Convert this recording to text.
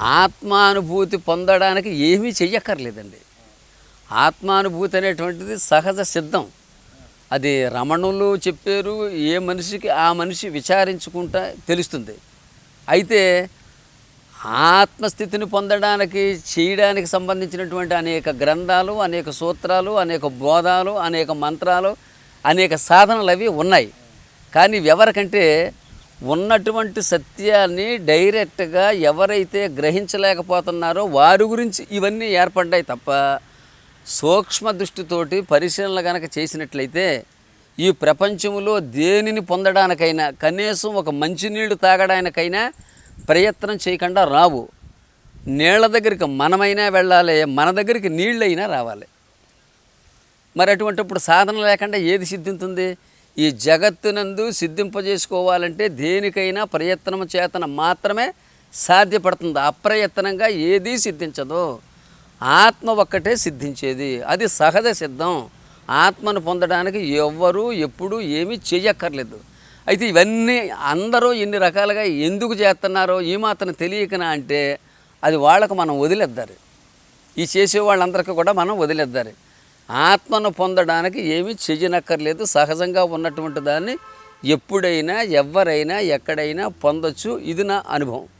ఆత్మానుభూతి పొందడానికి ఏమీ చెయ్యక్కర్లేదండి. ఆత్మానుభూతి అనేటువంటిది సహజ సిద్ధం. అది రమణులు చెప్పారు. ఏ మనిషికి ఆ మనిషి విచారించుకుంటా తెలుస్తుంది. అయితే ఆత్మస్థితిని పొందడానికి చేయడానికి సంబంధించినటువంటి అనేక గ్రంథాలు, అనేక సూత్రాలు, అనేక బోధాలు, అనేక మంత్రాలు, అనేక సాధనలు అవి ఉన్నాయి. కానీ ఎవరికంటే ఉన్నటువంటి సత్యాన్ని డైరెక్ట్గా ఎవరైతే గ్రహించలేకపోతున్నారో వారి గురించి ఇవన్నీ ఏర్పడ్డాయి తప్ప, సూక్ష్మ దృష్టితోటి పరిశీలన కనుక చేసినట్లయితే ఈ ప్రపంచంలో దేనిని పొందడానికైనా, కనీసం ఒక మంచినీళ్ళు తాగడానికైనా ప్రయత్నం చేయకుండా రావు. నీళ్ల దగ్గరికి మనమైనా వెళ్ళాలి, మన దగ్గరికి నీళ్ళైనా రావాలి. మరి అటువంటిప్పుడు సాధన లేకుండా ఏది సిద్ధింతుంది? ఈ జగత్తునందు సిద్ధింపజేసుకోవాలంటే దేనికైనా ప్రయత్నం చేతన మాత్రమే సాధ్యపడుతుంది. అప్రయత్నంగా ఏదీ సిద్ధించదు. ఆత్మ ఒక్కటే సిద్ధించేది. అది సహజ సిద్ధం. ఆత్మను పొందడానికి ఎవ్వరూ ఎప్పుడూ ఏమీ చెయ్యక్కర్లేదు. అయితే ఇవన్నీ అందరూ ఇన్ని రకాలుగా ఎందుకు చేస్తున్నారో ఈ మాత్రం తెలియకనా అంటే అది వాళ్ళకు మనం వదిలేద్దారు. ఈ చేసే వాళ్ళందరికీ కూడా మనం వదిలేద్దారు. ఆత్మను పొందడానికి ఏమీ చెయ్యనక్కర్లేదు. సహజంగా ఉన్నటువంటి దాన్ని ఎప్పుడైనా, ఎవరైనా, ఎక్కడైనా పొందొచ్చు. ఇది నా అనుభవం.